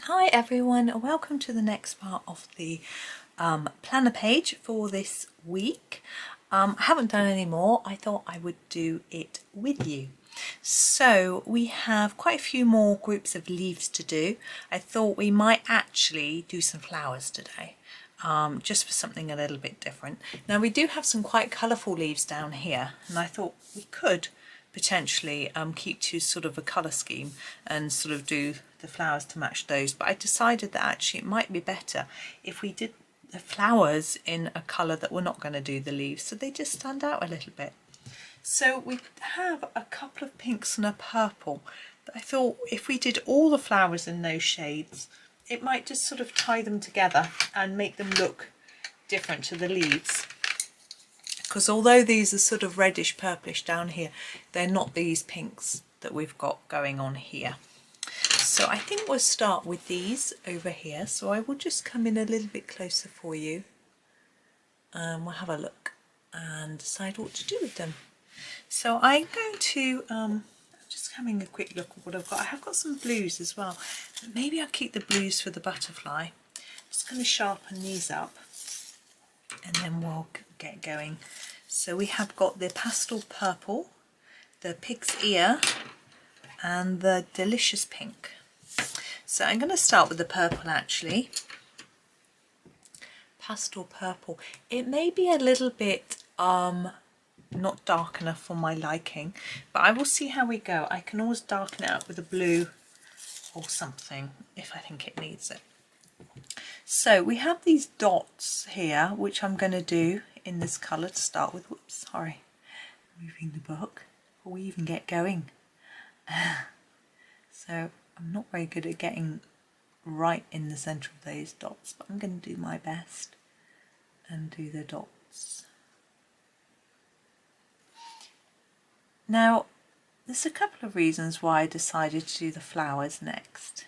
Hi everyone, welcome to the next part of the planner page for this week. I haven't done any more. I thought I would do it with you. So we have quite a few more groups of leaves to do. I thought we might actually do some flowers today, just for something a little bit different. Now we do have some quite colourful leaves down here, and I thought we could potentially keep to sort of a colour scheme and sort of do the flowers to match those, but I decided that actually it might be better if we did the flowers in a colour that we're not going to do the leaves, so they just stand out a little bit. So we have a couple of pinks and a purple, but I thought if we did all the flowers in those shades, it might just sort of tie them together and make them look different to the leaves. Because although these are sort of reddish purplish down here, they're not these pinks that we've got going on here. So I think we'll start with these over here. So I will just come in a little bit closer for you. We'll have a look and decide what to do with them. So I'm going to, just having a quick look at what I've got. I have got some blues as well. But maybe I'll keep the blues for the butterfly. Just going to sharpen these up and then we'll get going. So we have got the pastel purple, the pig's ear and the delicious pink. So I'm going to start with the purple actually. Pastel purple. It may be a little bit not dark enough for my liking, but I will see how we go. I can always darken it up with a blue or something if I think it needs it. So we have these dots here, which I'm going to do in this colour to start with. Whoops, sorry, moving the book before we even get going. So I'm not very good at getting right in the centre of those dots, but I'm going to do my best and do the dots. Now there's a couple of reasons why I decided to do the flowers next.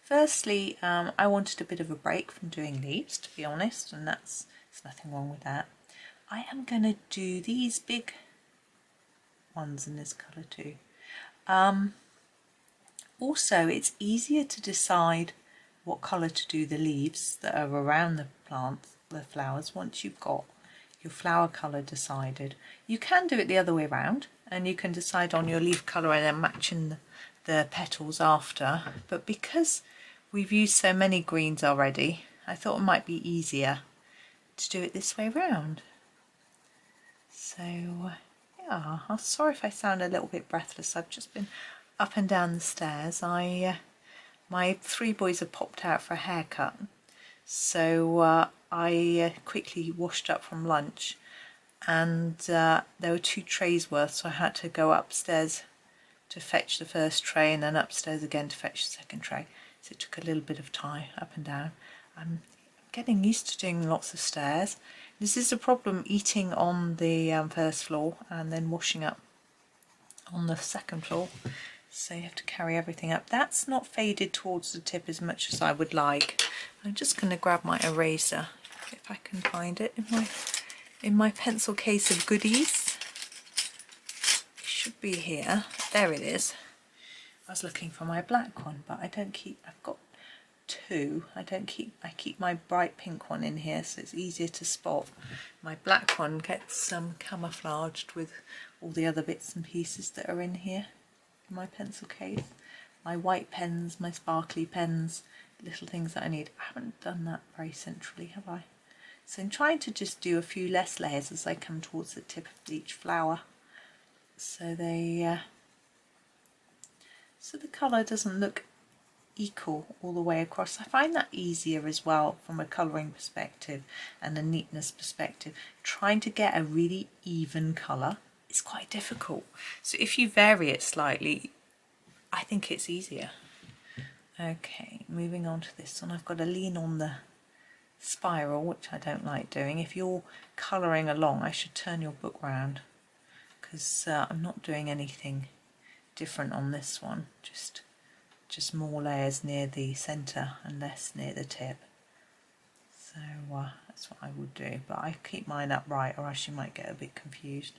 Firstly, I wanted a bit of a break from doing leaves, to be honest, and there's nothing wrong with that. I am going to do these big ones in this colour too. Also, it's easier to decide what colour to do the leaves that are around the plants, the flowers, once you've got your flower colour decided. You can do it the other way around, and you can decide on your leaf colour and then matching the petals after, but because we've used so many greens already, I thought it might be easier to do it this way round. So yeah, I'm sorry if I sound a little bit breathless. I've just been up and down the stairs. My three boys have popped out for a haircut, so I quickly washed up from lunch, and there were 2 trays worth, so I had to go upstairs to fetch the first tray and then upstairs again to fetch the second tray. So it took a little bit of time up and down. I'm getting used to doing lots of stairs. This is a problem, eating on the first floor and then washing up on the second floor. So you have to carry everything up. That's not faded towards the tip as much as I would like. I'm just going to grab my eraser if I can find it in my pencil case of goodies. It should be here. There it is. I was looking for my black one, but I don't keep. I've got 2. I keep my bright pink one in here, so it's easier to spot. My black one gets camouflaged with all the other bits and pieces that are in here. My pencil case, my white pens, my sparkly pens, little things that I need. I haven't done that very centrally, have I? So I'm trying to just do a few less layers as I come towards the tip of each flower, so so the colour doesn't look equal all the way across. I find that easier as well from a colouring perspective and a neatness perspective. Trying to get a really even colour is quite difficult. So if you vary it slightly, I think it's easier. Okay, moving on to this one. I've got to lean on the spiral, which I don't like doing. If you're colouring along, I should turn your book round, because I'm not doing anything different on this one. Just more layers near the centre and less near the tip. So that's what I would do, but I keep mine upright or else you might get a bit confused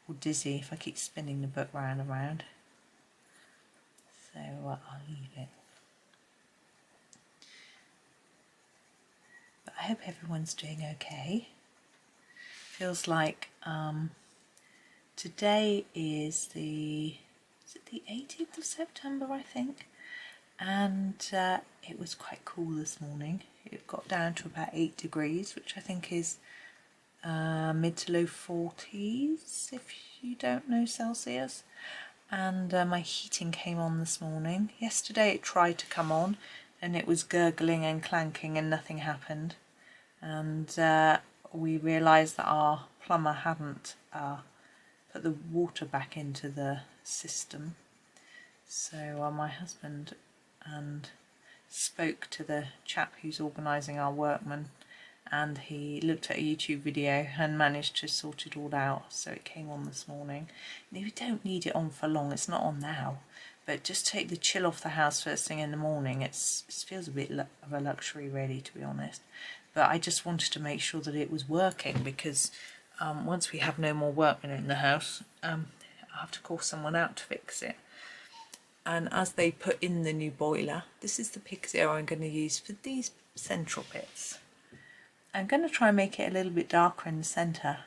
or dizzy if I keep spinning the book round and round. So I'll leave it. I hope everyone's doing okay. Feels like today is the 18th of September, I think, and it was quite cool this morning. It got down to about 8 degrees, which I think is mid to low 40s if you don't know Celsius. And my heating came on this morning. Yesterday it tried to come on and it was gurgling and clanking and nothing happened. And we realised that our plumber hadn't put the water back into the system. So my husband spoke to the chap who's organising our workmen, and he looked at a YouTube video and managed to sort it all out, so it came on this morning. And you don't need it on for long, it's not on now, but just take the chill off the house first thing in the morning. It feels a bit of a luxury, really, to be honest. But I just wanted to make sure that it was working, because once we have no more workmen in the house, I'll have to call someone out to fix it. And as they put in the new boiler, this is the pixie I'm going to use for these central bits. I'm going to try and make it a little bit darker in the centre,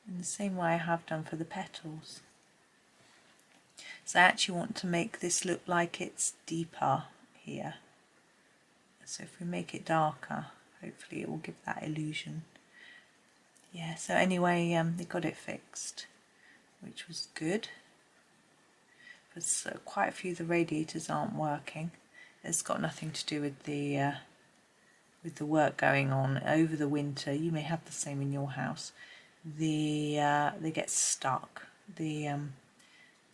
in the same way I have done for the petals. So I actually want to make this look like it's deeper here. So if we make it darker, hopefully it will give that illusion. Yeah, so anyway, they got it fixed, which was good. Because quite a few of the radiators aren't working. It's got nothing to do with the work going on over the winter. You may have the same in your house. They get stuck. The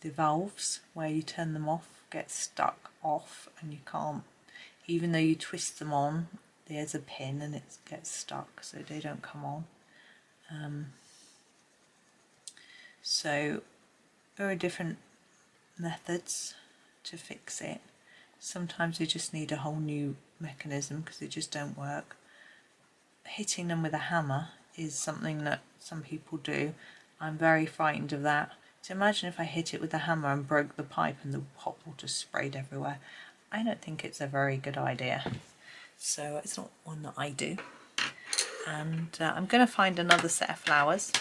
valves where you turn them off get stuck off, and you can't, even though you twist them on, there's a pin and it gets stuck, so they don't come on. So there are different methods to fix it. Sometimes you just need a whole new mechanism because they just don't work. Hitting them with a hammer is something that some people do. I'm very frightened of that. So imagine if I hit it with a hammer and broke the pipe and the hot water sprayed everywhere. I don't think it's a very good idea. So it's not one that I do. And I'm going to find another set of flowers.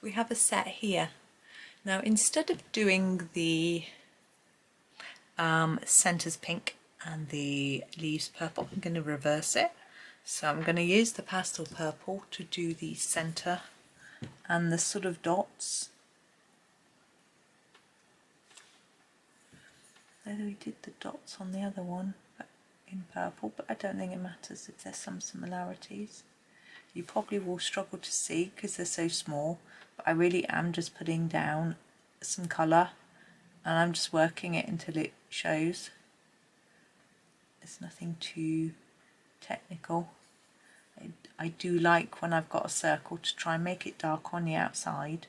We have a set here. Now, instead of doing the centres pink and the leaves purple, I'm going to reverse it. So I'm going to use the pastel purple to do the centre and the sort of dots. Whether we did the dots on the other one but in purple, but I don't think it matters if there's some similarities. You probably will struggle to see because they're so small, but I really am just putting down some colour and I'm just working it until it shows. It's nothing too technical. I do like when I've got a circle to try and make it dark on the outside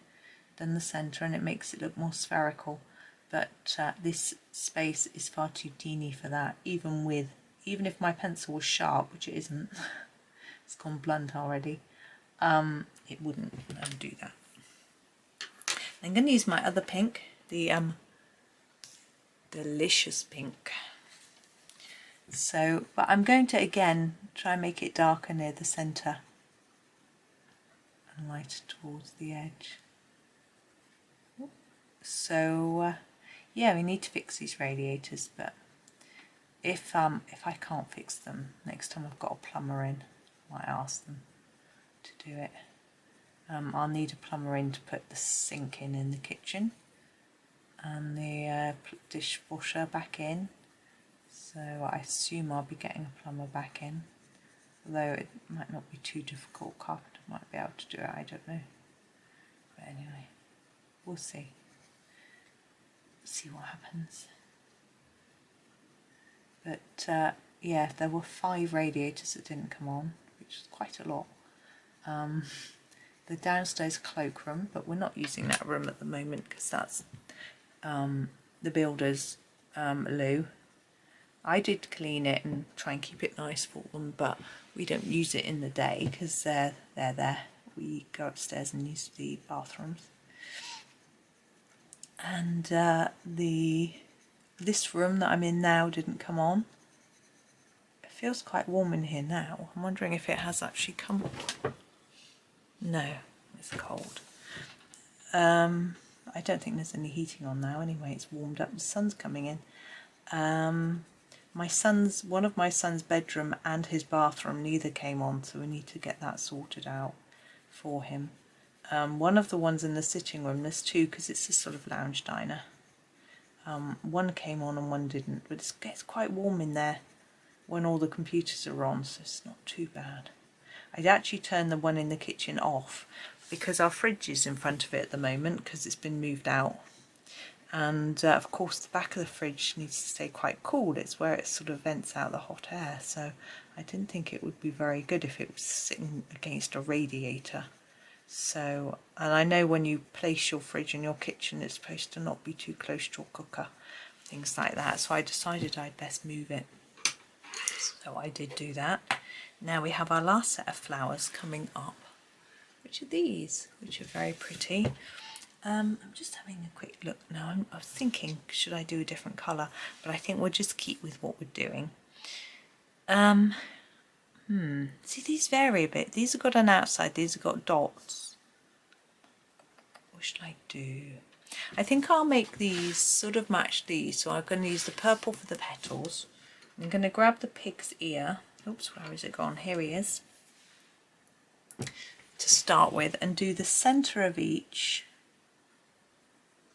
than the centre, and it makes it look more spherical. But this space is far too teeny for that, even if my pencil was sharp, which it isn't, it's gone blunt already, it wouldn't do that. I'm going to use my other pink, the delicious pink. So, but I'm going to again try and make it darker near the centre and lighter towards the edge. So yeah, we need to fix these radiators, but if I can't fix them, next time I've got a plumber in, I might ask them to do it. I'll need a plumber in to put the sink in the kitchen and the dishwasher back in. So I assume I'll be getting a plumber back in, although it might not be too difficult. Carpenter might be able to do it, I don't know. But anyway, we'll see. See what happens. But yeah, there were 5 radiators that didn't come on, which is quite a lot. The downstairs cloakroom, but we're not using that room at the moment because that's the builder's loo. I did clean it and try and keep it nice for them, but we don't use it in the day because they're there. We go upstairs and use the bathrooms. And this room that I'm in now didn't come on. feels quite warm in here now. I'm wondering if it has actually come. No, it's cold. I don't think there's any heating on now anyway. It's warmed up. The sun's coming in. One of my son's bedroom and his bathroom, neither came on, so we need to get that sorted out for him. One of the ones in the sitting room, there's two because it's a sort of lounge diner. One came on and one didn't, but it gets quite warm in there when all the computers are on, so it's not too bad. I'd actually turned the one in the kitchen off because our fridge is in front of it at the moment because it's been moved out. And of course the back of the fridge needs to stay quite cool. It's where it sort of vents out the hot air, so I didn't think it would be very good if it was sitting against a radiator. So, and I know when you place your fridge in your kitchen it's supposed to not be too close to your cooker, things like that, so I decided I'd best move it. So I did do that. Now we have our last set of flowers coming up, which are these, which are very pretty. I'm just having a quick look now. I was thinking, should I do a different colour? But I think we'll just keep with what we're doing. See, these vary a bit. These have got an outside, these have got dots. What should I do? I think I'll make these sort of match these. So I'm going to use the purple for the petals. I'm going to grab the pig's ear. Oops, where is it gone? Here he is. To start with, and do the centre of each.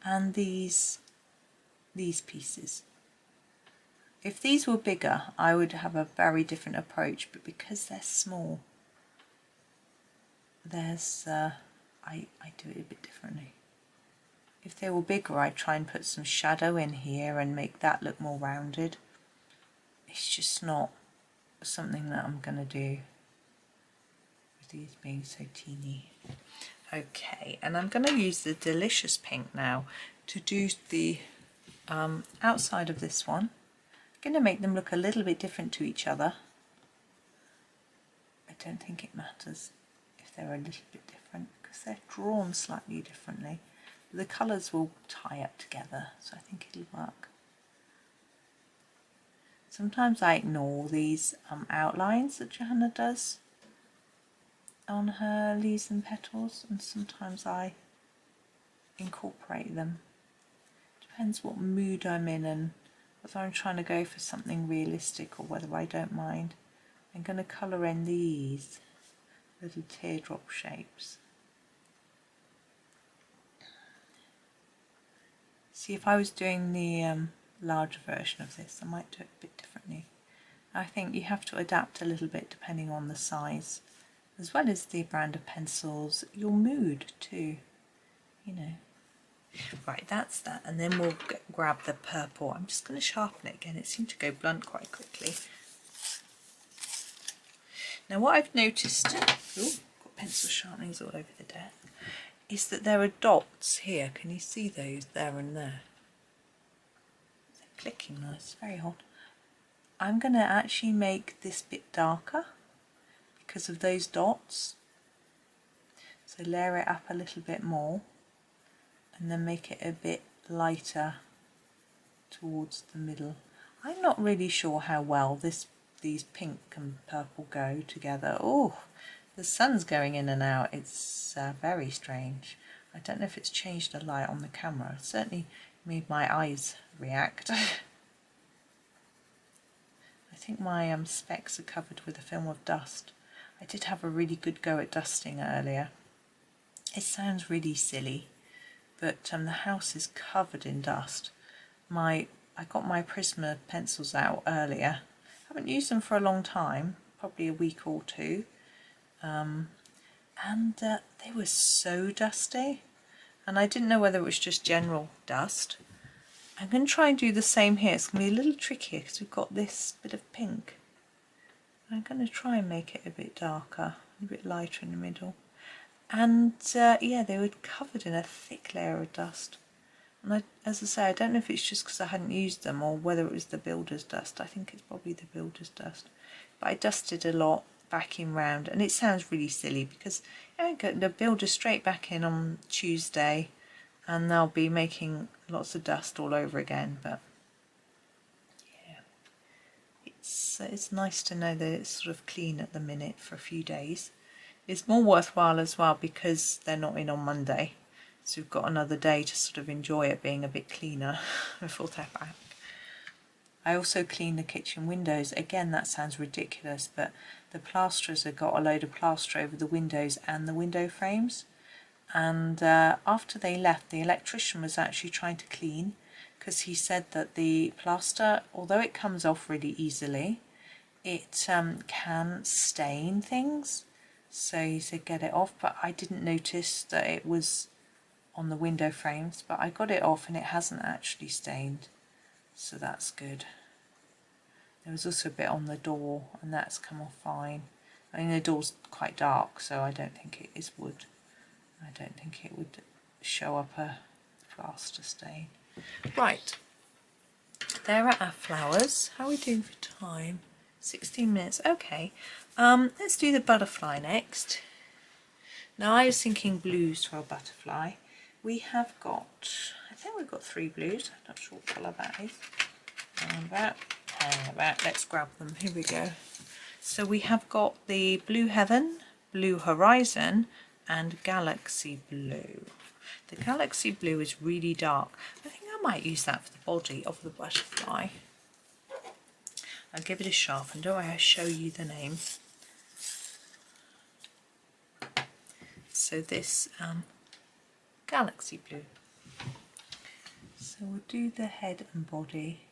And these pieces. If these were bigger, I would have a very different approach, but because they're small, there's I do it a bit differently. If they were bigger, I'd try and put some shadow in here and make that look more rounded. It's just not something that I'm going to do with these being so teeny. Okay, and I'm going to use the Delicious Pink now to do the outside of this one. I'm going to make them look a little bit different to each other. I don't think it matters if they're a little bit different because they're drawn slightly differently. But the colours will tie up together, so I think it'll work. Sometimes I ignore these outlines that Johanna does on her leaves and petals, and sometimes I incorporate them. Depends what mood I'm in and whether I'm trying to go for something realistic or whether I don't mind. I'm going to colour in these little teardrop shapes. See, if I was doing the larger version of this, I might do it a bit differently. I think you have to adapt a little bit depending on the size, as well as the brand of pencils, your mood too, you know. Right, that's that, and then we'll grab the purple. I'm just going to sharpen it again. It seemed to go blunt quite quickly. Now what I've noticed, got pencil sharpenings all over the desk, is that there are dots here. Can you see those there and there? They're clicking now, it's very hot. I'm going to actually make this bit darker because of those dots. So layer it up a little bit more and then make it a bit lighter towards the middle. I'm not really sure how well these pink and purple go together. Oh, the sun's going in and out. It's very strange. I don't know if it's changed the light on the camera. It certainly made my eyes react. I think my specs are covered with a film of dust. I did have a really good go at dusting earlier. It sounds really silly, but the house is covered in dust. I got my Prisma pencils out earlier. Haven't used them for a long time, probably a week or two. And they were so dusty, and I didn't know whether it was just general dust. I'm going to try and do the same here. It's going to be a little trickier because we've got this bit of pink. I'm going to try and make it a bit darker, a bit lighter in the middle. And yeah, they were covered in a thick layer of dust. And as I say, I don't know if it's just because I hadn't used them or whether it was the builder's dust. I think it's probably the builder's dust. But I dusted a lot, vacuum round, and it sounds really silly because I got the builder straight back in on Tuesday and they'll be making lots of dust all over again. But yeah, it's it's nice to know that it's sort of clean at the minute for a few days. It's more worthwhile as well because they're not in on Monday, so we've got another day to sort of enjoy it being a bit cleaner before they're back. I also cleaned the kitchen windows. Again, that sounds ridiculous, but the plasterers have got a load of plaster over the windows and the window frames. And after they left, the electrician was actually trying to clean because he said that the plaster, although it comes off really easily, it can stain things. So he said get it off, but I didn't notice that it was on the window frames, but I got it off and it hasn't actually stained. So that's good. There was also a bit on the door and that's come off fine. I mean, the door's quite dark, so I don't think it is wood. I don't think it would show up a plaster stain. Right, there are our flowers. How are we doing for time? 16 minutes, okay. Let's do the butterfly next. Now I was thinking blues for a butterfly. We have got, I think we've got 3 blues. I'm not sure what colour that is. Let's grab them. Here we go. So we have got the Blue Heaven, Blue Horizon and Galaxy Blue. The Galaxy Blue is really dark. I think I might use that for the body of the butterfly. I'll give it a sharpen. Don't worry, I'll show you the name. So this Galaxy Blue. So we'll do the head and body.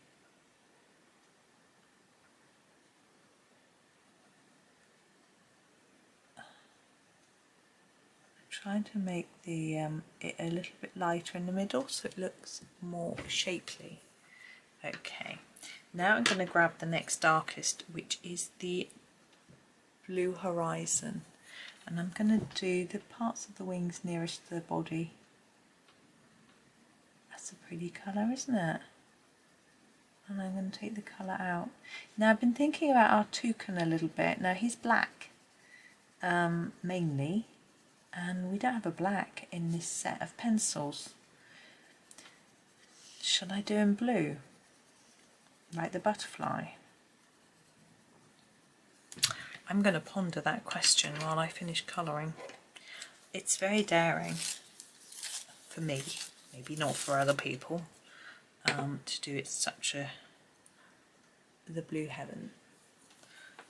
Trying to make the it a little bit lighter in the middle so it looks more shapely. Okay, now I'm going to grab the next darkest, which is the Blue Horizon, and I'm going to do the parts of the wings nearest to the body. That's a pretty colour, isn't it? And I'm going to take the colour out. Now I've been thinking about our toucan a little bit. Now he's black mainly, and we don't have a black in this set of pencils. Should I do in blue, like the butterfly? I'm going to ponder that question while I finish colouring. It's very daring for me, maybe not for other people, to do it the Blue Heaven.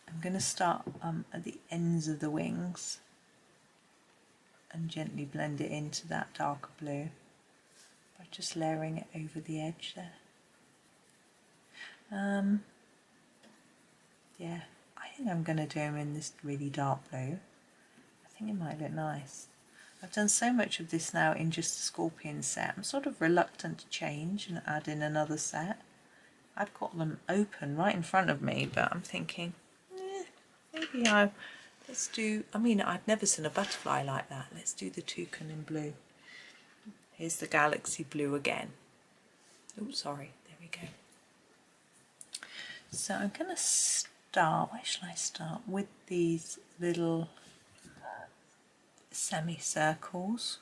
I'm going to start at the ends of the wings and gently blend it into that darker blue by just layering it over the edge there. Yeah, I think I'm going to do them in this really dark blue. I think it might look nice. I've done so much of this now in just the Scorpion set. I'm sort of reluctant to change and add in another set. I've got them open right in front of me, but I'm thinking, maybe let's do, I mean, I've never seen a butterfly like that. Let's do the toucan in blue. Here's the Galaxy Blue again. Oh, sorry, there we go. So I'm going to start, where shall I start? With these little semicircles.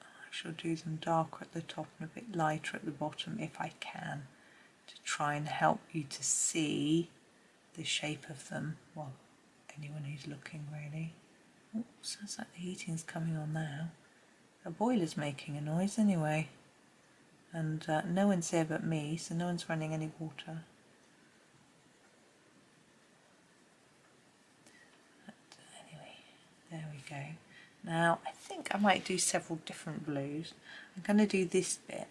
I shall do them darker at the top and a bit lighter at the bottom if I can, to try and help you to see the shape of them. Well, anyone who's looking really. Oh, sounds like the heating's coming on now. The boiler's making a noise anyway, and no one's here but me, so no one's running any water. But anyway, there we go. Now I think I might do several different blues. I'm going to do this bit.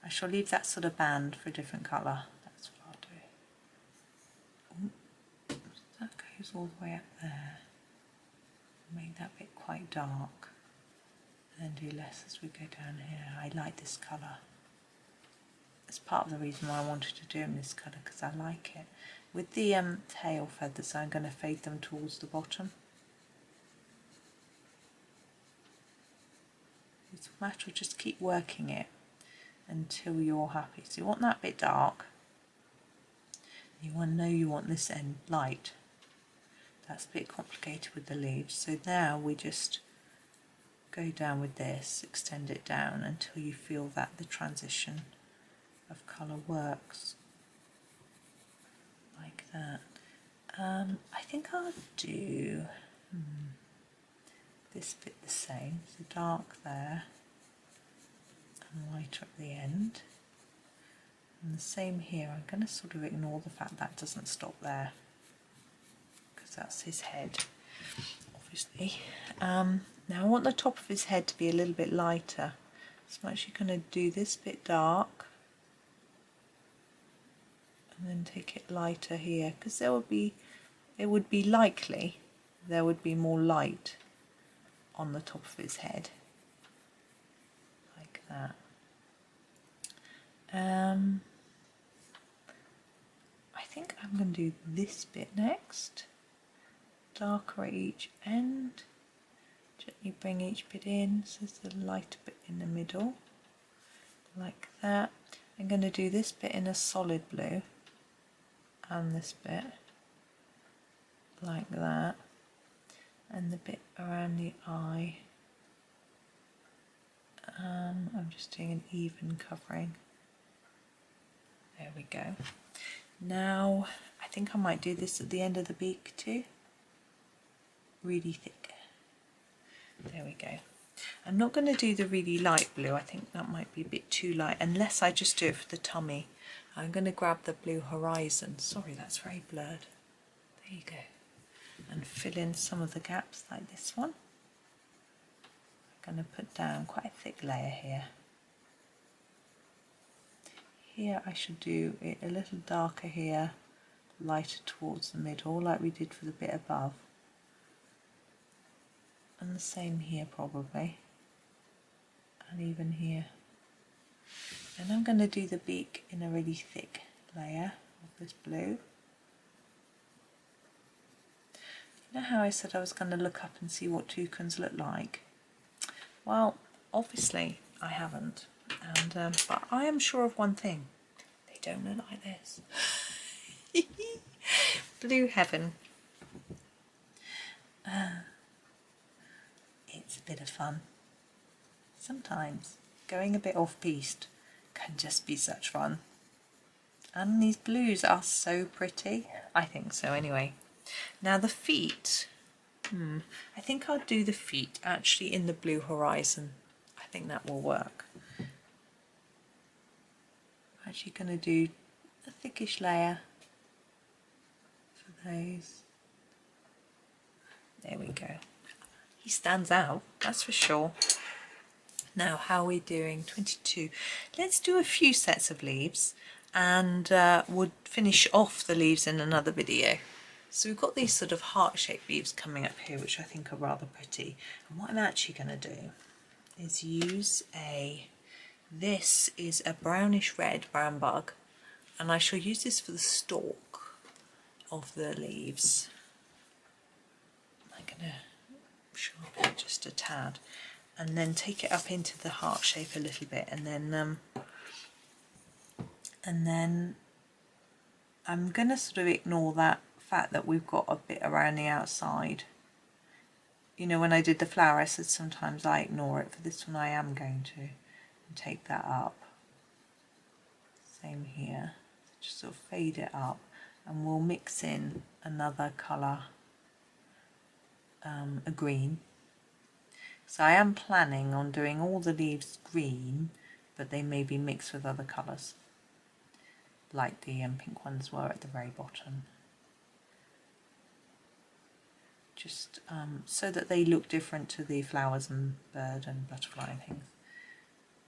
I shall leave that sort of band for a different colour. That's what I'll do. Ooh, that goes all the way up there. Make that bit quite dark. And do less as we go down here. I like this colour. It's part of the reason why I wanted to do them this colour, because I like it. With the tail feathers, I'm going to fade them towards the bottom. It's a matter of just keep working it until you're happy. So you want that bit dark. You want to know you want this end light. That's a bit complicated with the leaves. So now we just go down with this, extend it down until you feel that the transition of colour works. like that. I think I'll do this bit the same, so dark there and lighter at the end. And the same here. I'm going to sort of ignore the fact that doesn't stop there because that's his head, obviously. Now I want the top of his head to be a little bit lighter, so I'm actually going to do this bit dark and then take it lighter here, because it would be likely there would be more light on the top of his head, like that. I think I'm going to do this bit next, darker at each end, gently bring each bit in, so there's the lighter bit in the middle, like that. I'm going to do this bit in a solid blue, and this bit, like that, and the bit around the eye. I'm just doing an even covering. There we go. Now I think I might do this at the end of the beak too, really thick. There we go. I'm not going to do the really light blue, I think that might be a bit too light, unless I just do it for the tummy. I'm going to grab the blue horizon, sorry that's very blurred, there you go, and fill in some of the gaps like this one. I'm going to put down quite a thick layer here. Here I should do it a little darker here, lighter towards the middle like we did for the bit above, and the same here probably, and even here. And I'm going to do the beak in a really thick layer of this blue. You know how I said I was going to look up and see what toucans look like? Well, obviously I haven't, and but I am sure of one thing: they don't look like this. Blue heaven. It's a bit of fun. Sometimes going a bit off-piste can just be such fun. And these blues are so pretty. I think so anyway. Now the feet. I think I'll do the feet actually in the blue horizon. I think that will work. I'm actually going to do a thickish layer for those. There we go. He stands out, that's for sure. Now, how are we doing? 22. Let's do a few sets of leaves, and we'll finish off the leaves in another video. So we've got these sort of heart-shaped leaves coming up here, which I think are rather pretty. And what I'm actually going to do is use this is a brownish red brown bug, and I shall use this for the stalk of the leaves. I'm going to sharpen it just a tad, and then take it up into the heart shape a little bit, and then I'm going to sort of ignore that fact that we've got a bit around the outside. You know, when I did the flower I said sometimes I ignore it. For this one I am going to, and take that up. Same here, just sort of fade it up, and we'll mix in another colour, a green. So I am planning on doing all the leaves green, but they may be mixed with other colours, like the pink ones were at the very bottom. Just so that they look different to the flowers and bird and butterfly and things.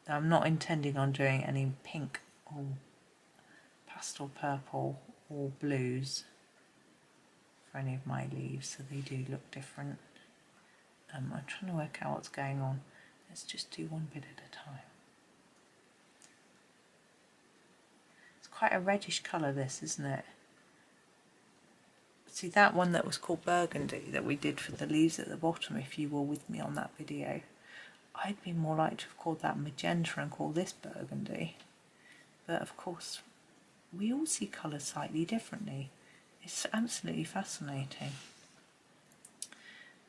I'm not intending on doing any pink or pastel purple or blues for any of my leaves, so they do look different. I'm trying to work out what's going on. Let's just do one bit at a time. It's quite a reddish colour, this, isn't it? See, that one that was called burgundy that we did for the leaves at the bottom, if you were with me on that video, I'd be more likely to have called that magenta and call this burgundy. But of course, we all see colours slightly differently. It's absolutely fascinating.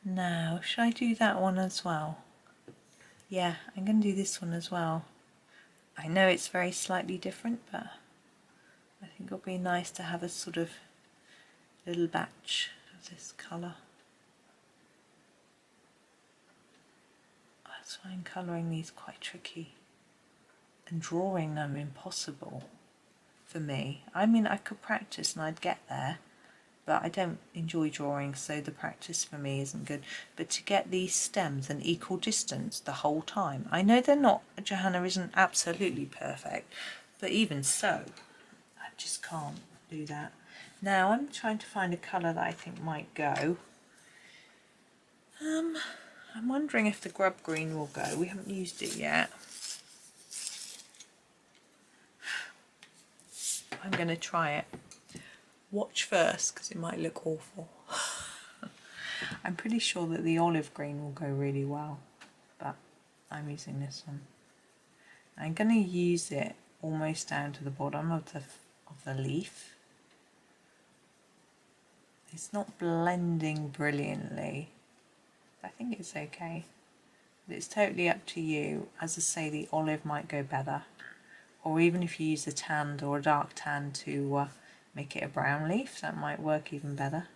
Now, should I do that one as well? Yeah, I'm going to do this one as well. I know it's very slightly different, but I think it'll be nice to have a sort of little batch of this colour. That's why colouring these quite tricky and drawing them impossible for me. I mean, I could practice and I'd get there, but I don't enjoy drawing, so the practice for me isn't good. But to get these stems an equal distance the whole time, I know they're not, Johanna isn't absolutely perfect, but even so, I just can't do that. Now I'm trying to find a colour that I think might go. I'm wondering if the Grub green will go. We haven't used it yet. I'm going to try it. Watch first, because it might look awful. I'm pretty sure that the olive green will go really well, but I'm using this one. I'm going to use it almost down to the bottom of the leaf. It's not blending brilliantly. I think it's okay. But it's totally up to you. As I say, the olive might go better. Or even if you use a tanned or a dark tan to make it a brown leaf, that might work even better.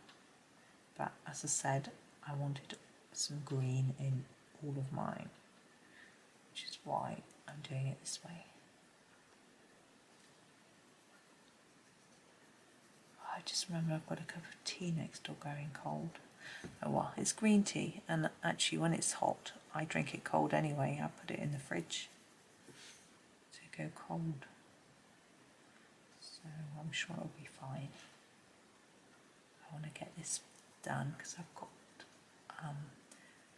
But as I said, I wanted some green in all of mine, which is why I'm doing it this way. I just remember I've got a cup of tea next door going cold. Oh well, it's green tea, and actually when it's hot I drink it cold anyway. I put it in the fridge to go cold, so I'm sure it'll be fine. I want to get this done because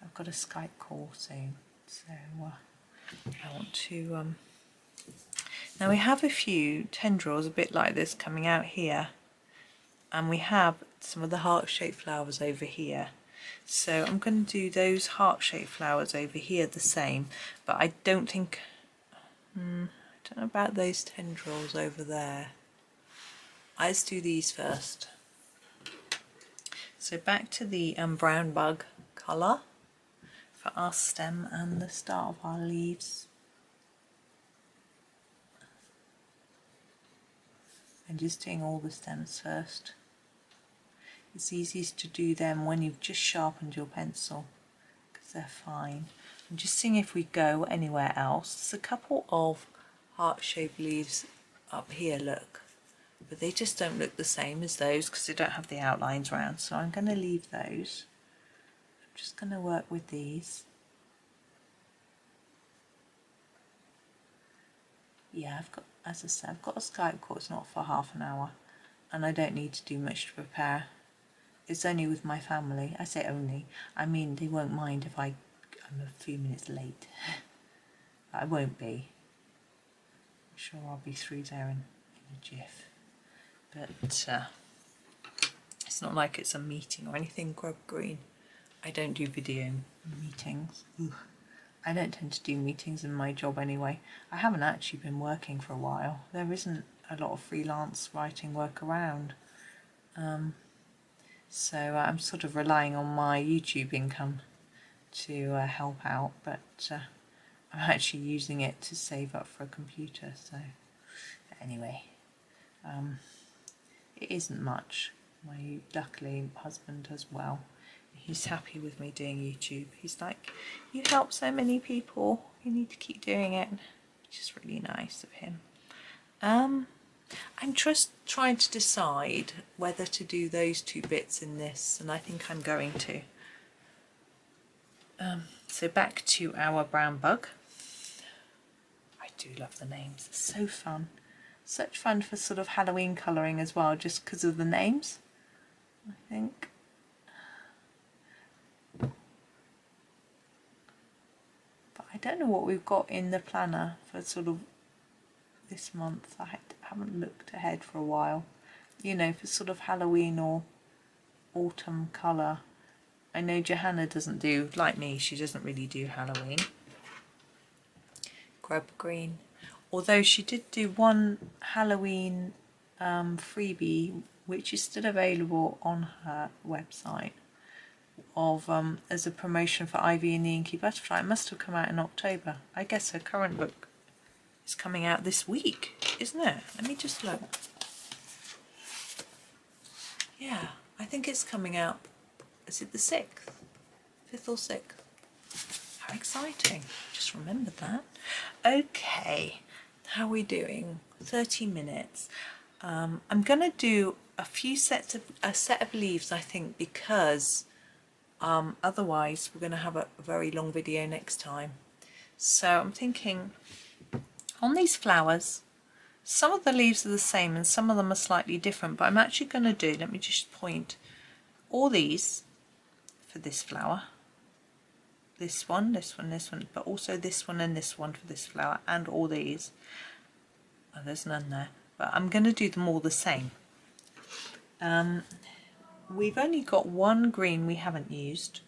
I've got a Skype call soon, so I want to now we have a few tendrils a bit like this coming out here, and we have some of the heart-shaped flowers over here. So I'm going to do those heart-shaped flowers over here the same, but I don't think, I don't know about those tendrils over there. Let's do these first. So back to the brown bug colour for our stem and the start of our leaves. And just doing all the stems first. It's easiest to do them when you've just sharpened your pencil, because they're fine. I'm just seeing if we go anywhere else. There's a couple of heart-shaped leaves up here, look, but they just don't look the same as those because they don't have the outlines around, so I'm going to leave those. I'm just going to work with these. Yeah, I've got, as I said, I've got a Skype call. It's not for half an hour, and I don't need to do much to prepare. It's only with my family. I say only, I mean they won't mind if I'm a few minutes late. I won't be. I'm sure I'll be through there in a jiff. But it's not like it's a meeting or anything. Grub green. I don't do video meetings. Ugh. I don't tend to do meetings in my job anyway. I haven't actually been working for a while. There isn't a lot of freelance writing work around. So I'm sort of relying on my YouTube income to help out, but I'm actually using it to save up for a computer. So anyway, it isn't much. My luckily husband does well. He's happy with me doing YouTube. He's like, you help so many people, you need to keep doing it, which is really nice of him. I'm just trying to decide whether to do those two bits in this, and I think I'm going to. So back to our brown bug. I do love the names, it's so fun. Such fun for sort of Halloween colouring as well, just because of the names, I think. But I don't know what we've got in the planner for sort of this month. I haven't looked ahead for a while, you know, for sort of Halloween or autumn colour. I know Johanna doesn't do, like me, she doesn't really do Halloween. Grub green, although she did do one Halloween freebie which is still available on her website of as a promotion for Ivy and the Inky Butterfly. It must have come out in October. I guess her current book is coming out this week, isn't it? Let me just look. Yeah, I think it's coming out, is it the 6th? 5th or 6th? How exciting, just remembered that. Okay, how are we doing? 30 minutes. I'm going to do a set of leaves, I think, because otherwise we're going to have a very long video next time. So I'm thinking on these flowers, some of the leaves are the same and some of them are slightly different, but I'm actually going to do, let me just point, all these for this flower, this one, this one, this one, but also this one and this one for this flower, and all these. Oh, there's none there, but I'm going to do them all the same. We've only got one green we haven't used.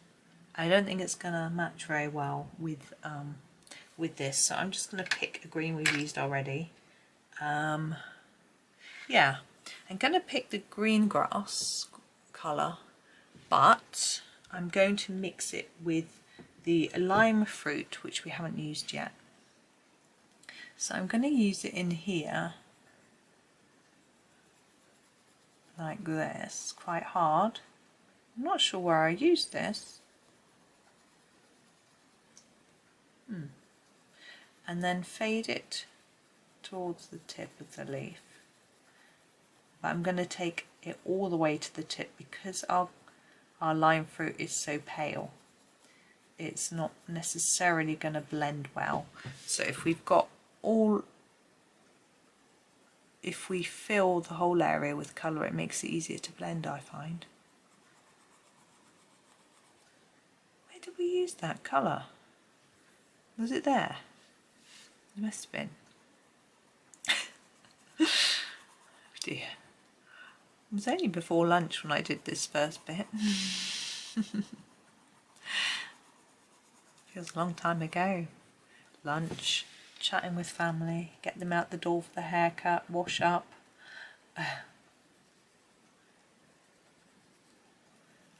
I don't think it's going to match very well with this, so I'm just going to pick a green we've used already. Yeah, I'm going to pick the green grass colour, but I'm going to mix it with the lime fruit, which we haven't used yet. So I'm going to use it in here like this, quite hard. I'm not sure where I used this. And then fade it towards the tip of the leaf. But I'm going to take it all the way to the tip because our lime fruit is so pale. It's not necessarily going to blend well. So if we've got if we fill the whole area with colour, it makes it easier to blend, I find. Where did we use that colour? Was it there? It must have been. Oh dear. It was only before lunch when I did this first bit. Feels a long time ago. Lunch, chatting with family, get them out the door for the haircut, wash up. I'm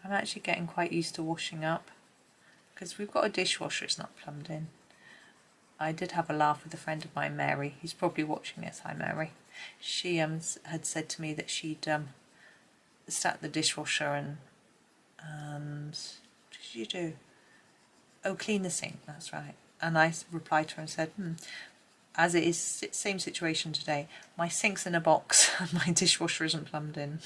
actually getting quite used to washing up because we've got a dishwasher, it's not plumbed in. I did have a laugh with a friend of mine, Mary, who's probably watching this. Hi Mary. She had said to me that she'd sat the dishwasher and what did you do? Oh, clean the sink, that's right. And I replied to her and said, as it is, same situation today. My sink's in a box and my dishwasher isn't plumbed in.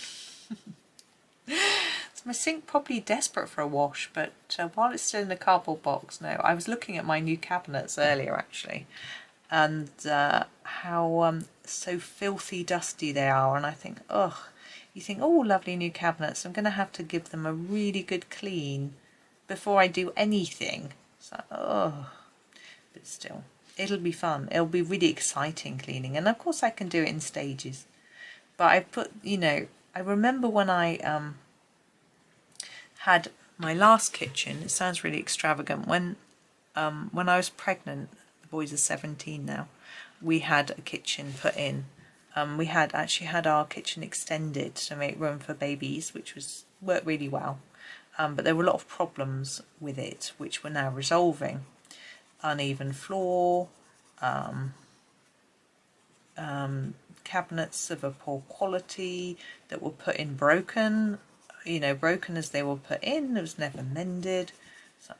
So my sink probably desperate for a wash, but while it's still in the cardboard box, no. I was looking at my new cabinets earlier actually, and how so filthy dusty they are, and I think, ugh, you think, oh, lovely new cabinets, I'm going to have to give them a really good clean before I do anything. So, oh, but still, it'll be fun. It'll be really exciting cleaning, and of course I can do it in stages. But I put, I remember when I had my last kitchen. It sounds really extravagant. When I was pregnant, the boys are 17 now. We had a kitchen put in. We had actually had our kitchen extended to make room for babies, which worked really well. But there were a lot of problems with it, which we're now resolving. Uneven floor, cabinets of a poor quality that were put in broken, broken as they were put in. It was never mended. So,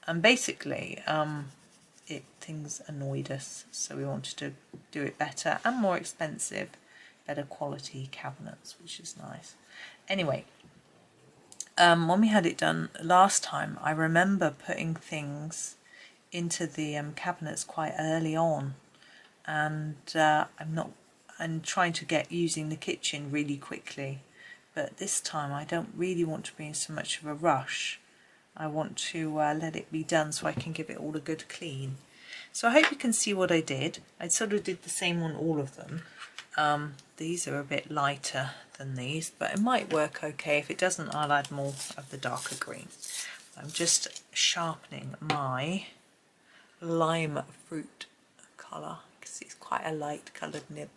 and basically, things annoyed us, so we wanted to do it better and more expensive, better quality cabinets, which is nice. Anyway, when we had it done last time, I remember putting things into the cabinets quite early on, and I'm trying to get using the kitchen really quickly, but this time I don't really want to be in so much of a rush. I want to let it be done so I can give it all a good clean. So I hope you can see what I did. I sort of did the same on all of them. These are a bit lighter than these, but it might work okay. If it doesn't, I'll add more of the darker green. I'm just sharpening my lime fruit colour because it's quite a light coloured bed.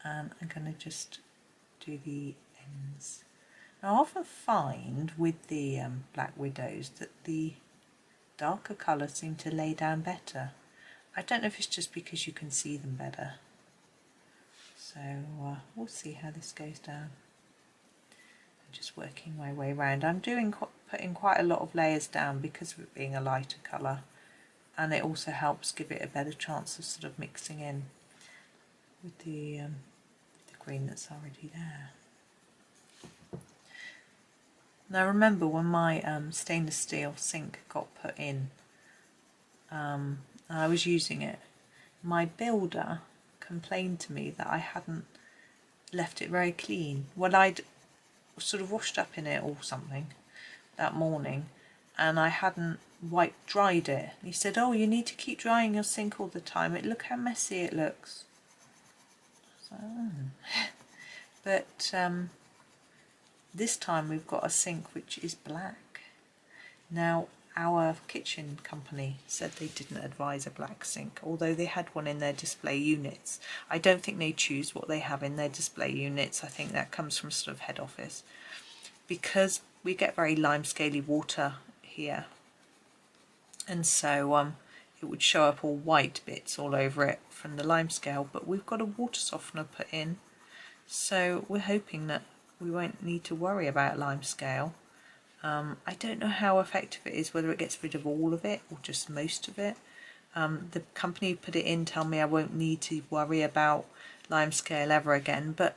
And I'm going to just do the ends. Now, I often find with the Black Widows that the darker colours seem to lay down better. I don't know if it's just because you can see them better. So So we'll see how this goes down. I'm just working my way around. I'm putting quite a lot of layers down because of it being a lighter colour, and it also helps give it a better chance of sort of mixing in with the green that's already there. Now remember, when my stainless steel sink got put in, and I was using it, my builder complained to me that I hadn't left it very clean. Well, I'd sort of washed up in it or something that morning, and I hadn't dried it. He said, "Oh, you need to keep drying your sink all the time. Look how messy it looks." So, but this time we've got a sink which is black. Now, our kitchen company said they didn't advise a black sink, although they had one in their display units. I don't think they choose what they have in their display units. I think that comes from sort of head office, because we get very lime-scaly water here, and so it would show up all white bits all over it from the lime scale. But we've got a water softener put in, so we're hoping that we won't need to worry about lime scale. I don't know how effective it is, whether it gets rid of all of it or just most of it. The company who put it in tell me I won't need to worry about lime scale ever again, but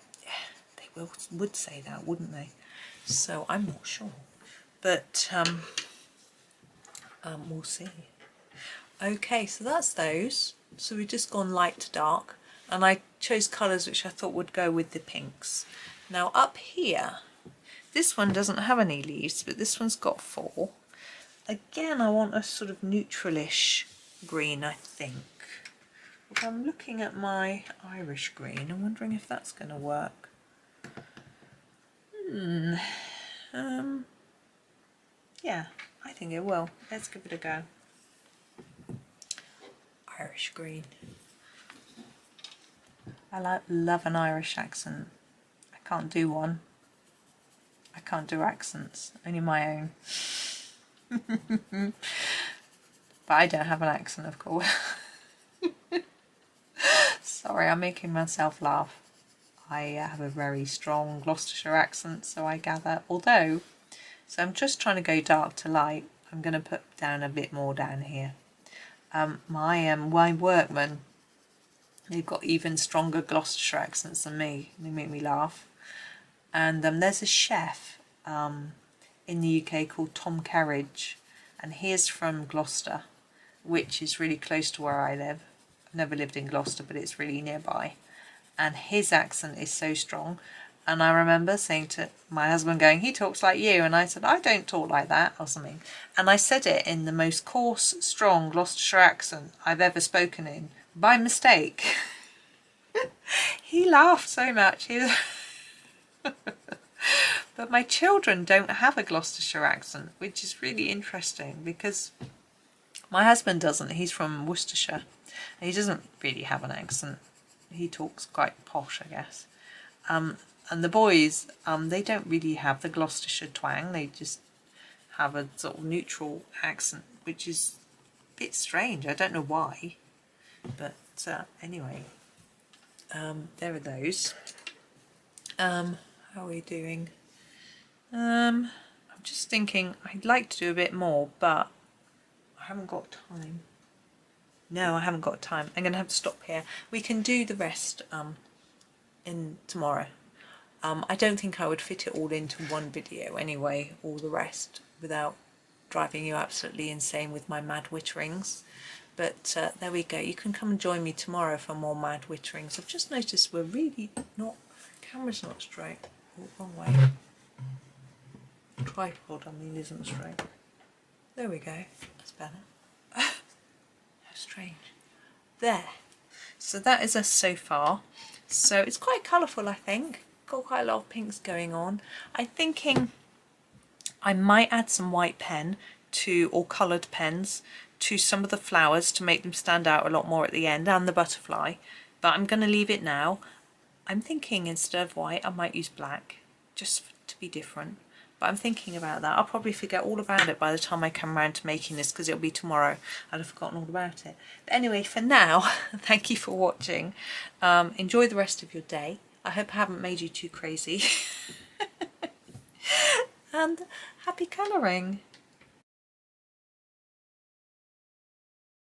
they would say that, wouldn't they? So I'm not sure, but we'll see. Okay, so that's those. So we've just gone light to dark, and I chose colours which I thought would go with the pinks. Now up here, this one doesn't have any leaves, but this one's got 4. Again, I want a sort of neutralish green, I think. If I'm looking at my Irish green, I'm wondering if that's going to work. Yeah, I think it will. Let's give it a go. Irish green. I love an Irish accent. I can't do one. I can't do accents, only my own. But I don't have an accent, of course. Sorry, I'm making myself laugh. I have a very strong Gloucestershire accent, so I gather. Although, so I'm just trying to go dark to light. I'm going to put down a bit more down here. My workmen, they've got even stronger Gloucestershire accents than me. They make me laugh. And there's a chef in the UK called Tom Carriage, and he's from Gloucester, which is really close to where I live. I've never lived in Gloucester, but it's really nearby. And his accent is so strong. And I remember saying to my husband, going, "He talks like you." And I said, "I don't talk like that," or something. And I said it in the most coarse, strong Gloucestershire accent I've ever spoken in, by mistake. He laughed so much. But my children don't have a Gloucestershire accent, which is really interesting, because my husband doesn't. He's from Worcestershire, and he doesn't really have an accent. He talks quite posh, I guess. And the boys, they don't really have the Gloucestershire twang. They just have a sort of neutral accent, which is a bit strange. I don't know why. But anyway, there are those. How are we doing? I'm just thinking I'd like to do a bit more, but I haven't got time. No, I haven't got time. I'm going to have to stop here. We can do the rest in tomorrow. I don't think I would fit it all into one video anyway, all the rest, without driving you absolutely insane with my mad witterings. But there we go. You can come and join me tomorrow for more mad witterings. I've just noticed we're really not, camera's not straight. Oh, wrong way. Tripod, I mean, isn't straight. There we go. That's better. How strange. There. So that is us so far. So it's quite colourful, I think. Got quite a lot of pinks going on. I'm thinking I might add some white pen to, or coloured pens, to some of the flowers to make them stand out a lot more at the end, and the butterfly. But I'm going to leave it now. I'm thinking instead of white I might use black, just to be different. But I'm thinking about that. I'll probably forget all about it by the time I come around to making this, because it'll be tomorrow. I'll have forgotten all about it. But anyway, for now, thank you for watching. Enjoy the rest of your day. I hope I haven't made you too crazy. And happy colouring.